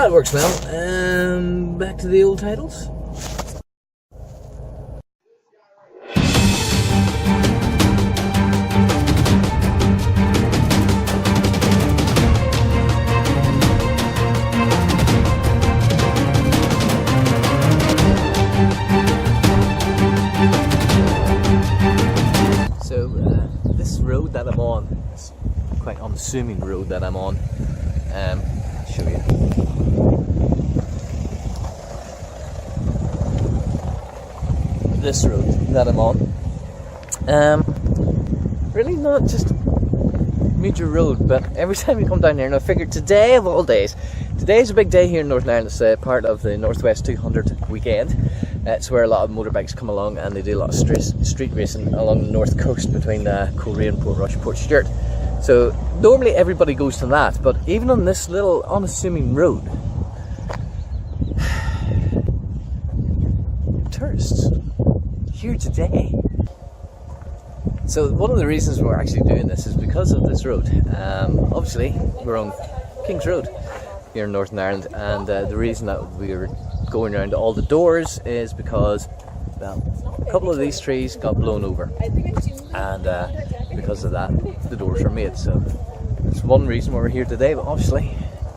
That works well. Back to the old titles. So this road that I'm on, this quite unassuming road that I'm on, I'll show you. This road that I'm on, really not just a major road, but every time you come down here, and I figured today of all days, today's a big day here in Northern Ireland. It's part of the Northwest 200 weekend. It's where a lot of motorbikes come along and they do a lot of street racing along the north coast between Coleraine, Portrush, Portstewart. So normally everybody goes to that, but even on this little unassuming road, tourists here today. So one of the reasons we're actually doing this is because of this road. Obviously we're on King's Road here in Northern Ireland, and the reason that we're going around all the doors is because, well, a couple of these trees got blown over, and because of that the doors are made. So it's one reason why we're here today, but obviously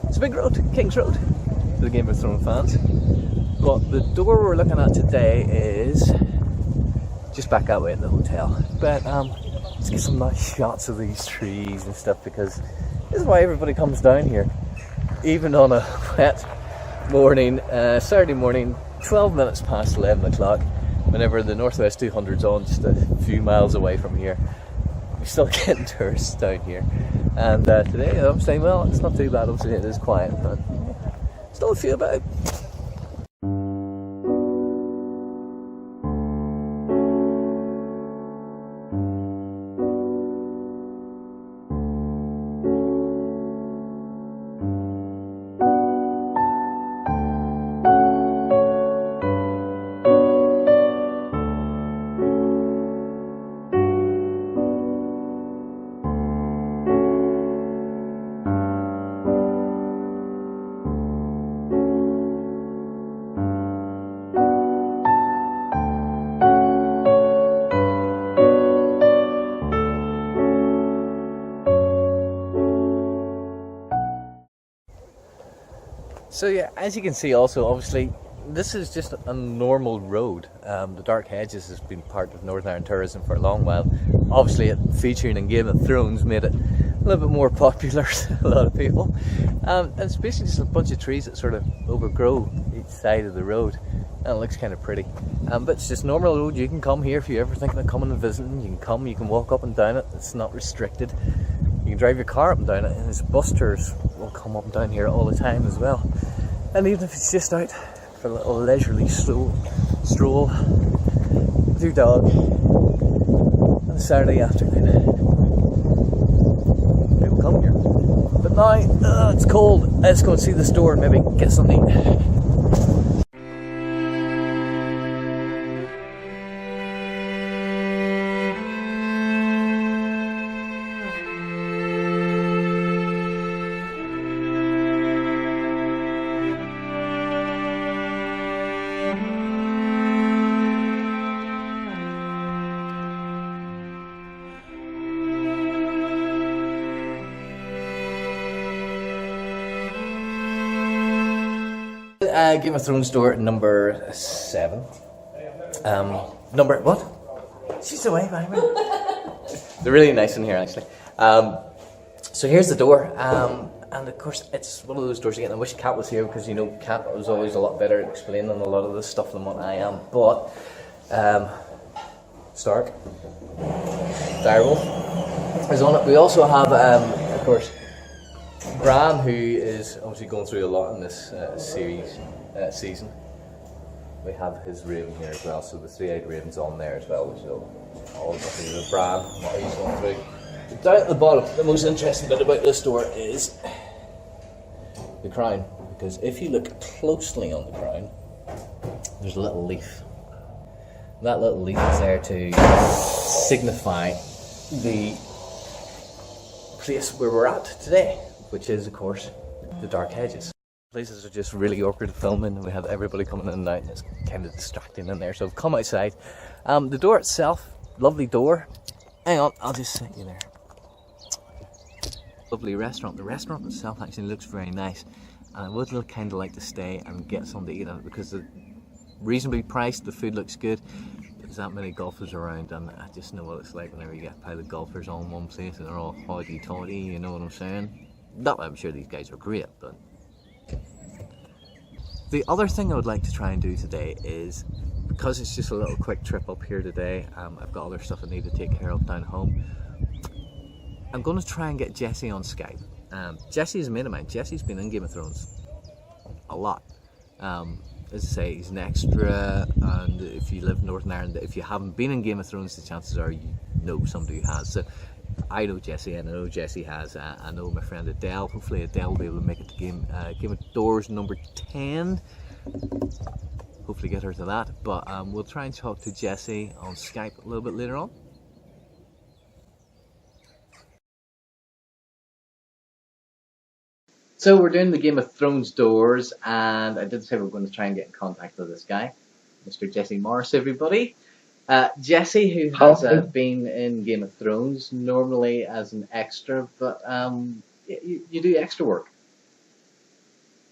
it's a big road, King's Road, for the Game of Thrones fans. But the door we're looking at today is just back that way at the hotel. But let's get some nice shots of these trees and stuff, because this is why everybody comes down here, even on a wet morning, Saturday morning, 12 minutes past 11 o'clock, whenever the Northwest 200's on just a few miles away from here. We're still getting tourists down here, and today I'm saying, well, it's not too bad. Obviously it is quiet, but still a few about. So yeah, as you can see also, obviously, this is just a normal road. The Dark Hedges has been part of Northern Ireland tourism for a long while. Obviously, it featuring in Game of Thrones made it a little bit more popular to a lot of people. And it's basically just a bunch of trees that sort of overgrow each side of the road, and it looks kind of pretty. But it's just normal road. You can come here if you're ever thinking of coming and visiting. You can come, you can walk up and down it. It's not restricted. You can drive your car up and down it, and there's bus tours will come up and down here all the time as well. And even if it's just out for a little leisurely stroll with your dog on a Saturday afternoon, people come here. But now it's cold. Let's go and see the store and maybe get something to eat. Game of Thrones store number 7. Number what? She's away, by me. They're really nice in here, actually. So here's the door, and of course it's one of those doors again. I wish Kat was here, because you know Kat was always a lot better at explaining a lot of this stuff than what I am. But Stark, Direwolf is on it. We also have, of course, Bran, who is obviously going through a lot in this season. We have his raven here as well, so the 3-eyed raven's on there as well, which is all about the Bran, what he's going through. But down at the bottom, the most interesting bit about this door is the crown, because if you look closely on the crown, there's a little leaf. That little leaf is there to signify the place where we're at today, which is, of course, the Dark Hedges. Places are just really awkward filming, and we have everybody coming in and out, and it's kind of distracting in there. So I've come outside. The door itself, lovely door. Hang on, I'll just sit you there. Lovely restaurant. The restaurant itself actually looks very nice, and I would kind of like to stay and get something to eat at it because it's reasonably priced. The food looks good. There's that many golfers around, and I just know what it's like whenever you get a pile of golfers all in one place and they're all haughty-taughty. You know what I'm saying? Not that I'm sure these guys are great, but. The other thing I would like to try and do today is, because it's just a little quick trip up here today, I've got other stuff I need to take care of down home. I'm going to try and get Jesse on Skype. Jesse's a mate of mine. Jesse's been in Game of Thrones a lot. As I say, he's an extra, and if you live in Northern Ireland, if you haven't been in Game of Thrones, the chances are you know somebody who has. So I know Jesse, and I know Jesse has. I know my friend Adele. Hopefully Adele will be able to make it to Game of Doors number 10. Hopefully get her to that. But we'll try and talk to Jesse on Skype a little bit later on. So we're doing the Game of Thrones doors, and I did say we were going to try and get in contact with this guy, Mr. Jesse Morris, everybody. Jesse, who has been in Game of Thrones, normally as an extra, but you do extra work.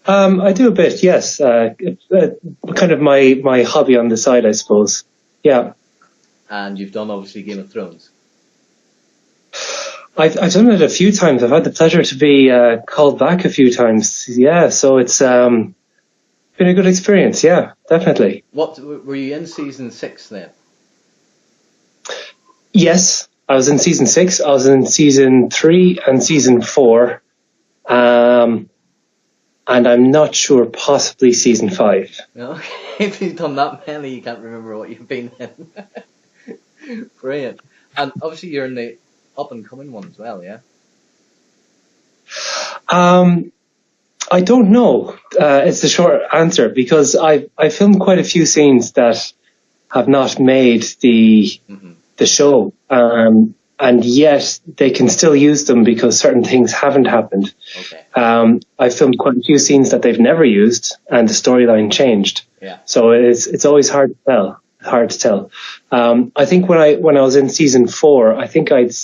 I do a bit, yes. Kind of my hobby on the side, I suppose. Yeah. And you've done, obviously, Game of Thrones. I've done it a few times. I've had the pleasure to be called back a few times. Yeah, so it's been a good experience. Yeah, definitely. What were you in season 6 then? Yes, I was in season 6. I was in season 3 and season 4. And I'm not sure, possibly season 5. Okay, if you've done that many, you can't remember what you've been in. Brilliant. And obviously you're in the up-and-coming one as well, yeah? I don't know. It's the short answer, because I filmed quite a few scenes that have not made the show, and yet they can still use them because certain things haven't happened. Okay. I filmed quite a few scenes that they've never used, and the storyline changed. Yeah. So it's always hard to tell. I think when I was in season 4, I think I'd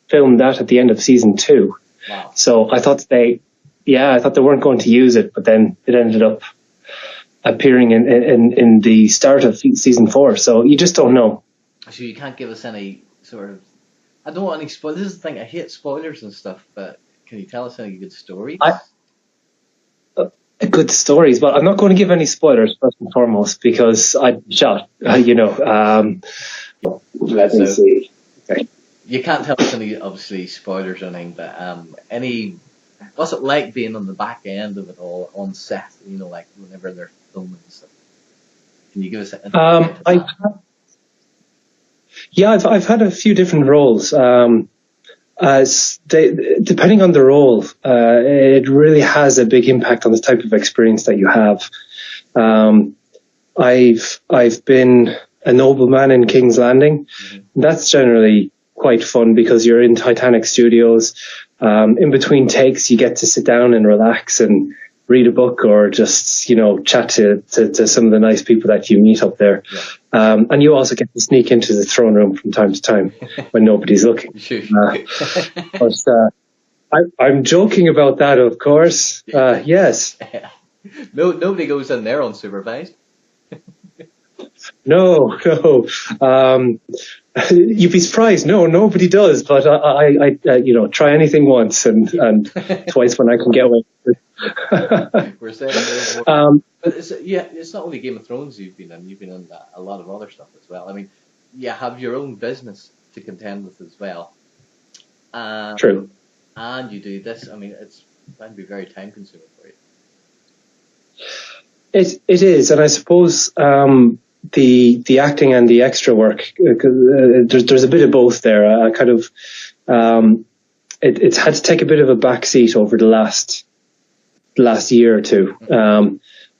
filmed that at the end of season 2. Wow. So I thought they weren't going to use it, but then it ended up appearing in the start of season 4. So you just don't know. So you can't give us any sort of. I don't want any spoilers. This is the thing. I hate spoilers and stuff. But can you tell us any good stories? Good stories. Well, I'm not going to give any spoilers first and foremost because I shot. Let me see. Okay. You can't tell us any obviously spoilers or anything. But what's it like being on the back end of it all on set? You know, like whenever they're filming and stuff. Can you give us? I've had a few different roles. Depending on the role, it really has a big impact on the type of experience that you have. I've been a nobleman in King's Landing. Mm-hmm. That's generally quite fun because you're in Titanic Studios. In between takes, you get to sit down and relax and read a book or just, chat to some of the nice people that you meet up there. Yeah. And you also get to sneak into the throne room from time to time when nobody's looking. I'm joking about that, of course. Yes. Nobody goes in there unsupervised. No. You'd be surprised. No, nobody does. But I try anything once and twice when I can get away with it. We're saying but it's not only Game of Thrones you've been in. You've been in a lot of other stuff as well. I mean, you have your own business to contend with as well. True. And you do this. I mean, it's going to be very time consuming for you. It is, and I suppose the acting and the extra work. There's a bit of both there. I kind of it's had to take a bit of a backseat over the last year or two.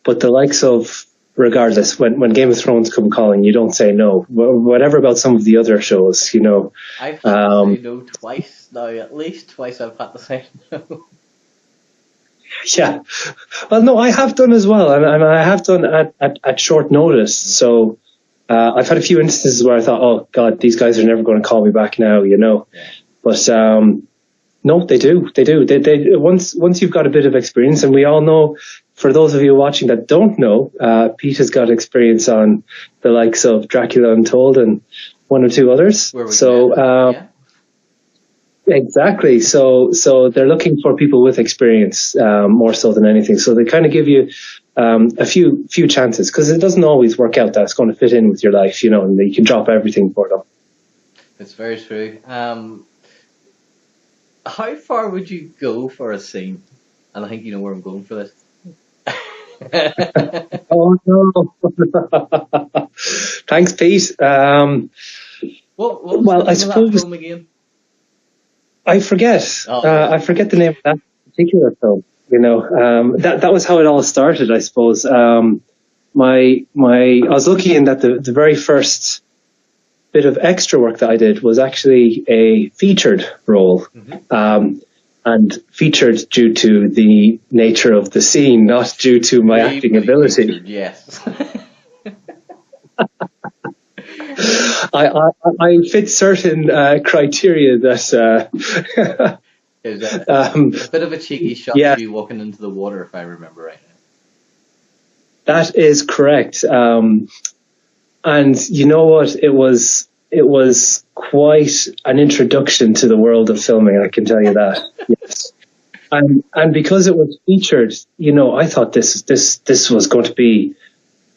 But the likes of, regardless, when Game of Thrones come calling, you don't say no. Whatever about some of the other shows, I've had to say no twice now. At least twice I've had to say no. Yeah. Well, no, I have done as well, and I have done at short notice. So I've had a few instances where I thought, oh God, these guys are never going to call me back now, you know. But no, they do. They once you've got a bit of experience, and we all know. For those of you watching that don't know, Pete has got experience on the likes of Dracula Untold and one or two others. So. Exactly. So they're looking for people with experience more so than anything. So they kind of give you a few chances, because it doesn't always work out that it's going to fit in with your life, you know, and you can drop everything for them. It's very true. How far would you go for a scene? And I think you know where I'm going for this. Oh no! Thanks, Pete. What was well, I the name of that suppose. film again? I forget. I forget the name of that particular film. You know, that was how it all started, I suppose. I was lucky in that the very first bit of extra work that I did was actually a featured role, and featured due to the nature of the scene, not due to my acting ability. Featured, yes. I fit certain criteria that. It was a bit of a cheeky shot of you walking into the water, if I remember right. That is correct. And you know what? It was quite an introduction to the world of filming, I can tell you that. Yes. And because it was featured, you know, I thought this was going to be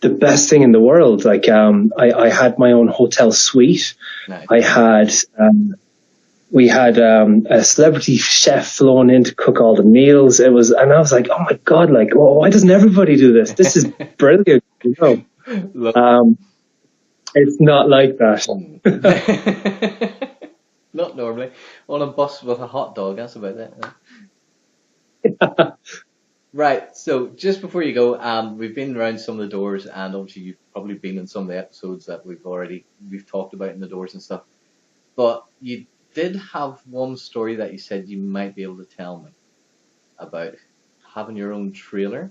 the best thing in the world. Like, I had my own hotel suite. Nice. We had a celebrity chef flown in to cook all the meals. And I was like, oh my God, like, why doesn't everybody do this? This is brilliant. You know? It's not like that. Not normally. On a bus with a hot dog, that's about it. Yeah. Right, so just before you go, we've been around some of the doors, and obviously you've probably been in some of the episodes that we've talked about in the doors and stuff. But you did have one story that you said you might be able to tell me about having your own trailer.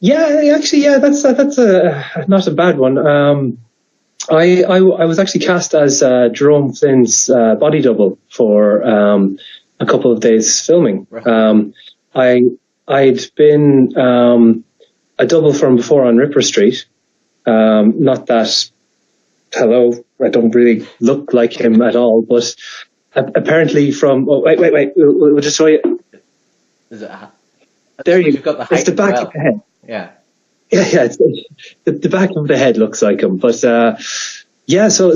Yeah, actually, yeah, that's not a bad one. I was actually cast as Jerome Flynn's body double for a couple of days filming. Right. I'd been a double from before on Ripper Street. Not that, hello, I don't really look like him at all, but apparently from. Oh, wait, we'll just show you. Is it? There you go. It's the back of the head. Yeah. Yeah. It's the back of the head looks like him, but yeah. So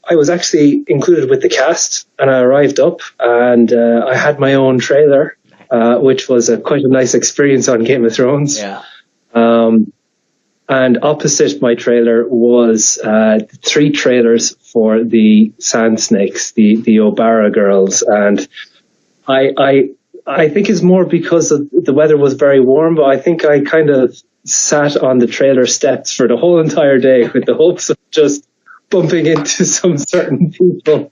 I was actually included with the cast, and I arrived up, and I had my own trailer, which was quite a nice experience on Game of Thrones. Yeah. And opposite my trailer was 3 trailers for the Sand Snakes, the O'Bara girls, and I think it's more because the weather was very warm, but I think I kind of sat on the trailer steps for the whole entire day with the hopes of just bumping into some certain people.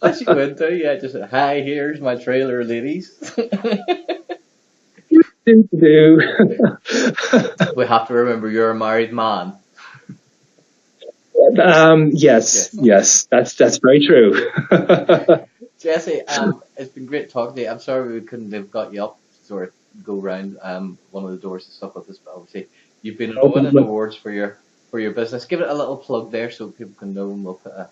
As you went through, yeah, just hi, here's my trailer, ladies. Do. We have to remember you're a married man. Yes, that's very true. Jesse, it's been great talking to you. I'm sorry we couldn't have got you up to sort of go around one of the doors and stuff like this, but obviously you've been winning awards for your business. Give it a little plug there so people can know, and we'll put a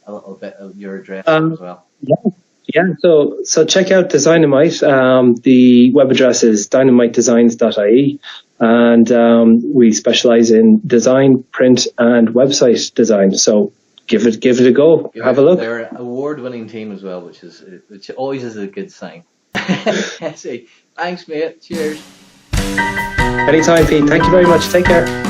little bit of your address as well. Yeah. So check out Designamite. The web address is dynamitedesigns.ie, and we specialize in design, print, and website design. So give it a go. Have a look. They're an award-winning team as well, which always is a good sign. Thanks, mate. Cheers. Anytime, Pete. Thank you very much. Take care.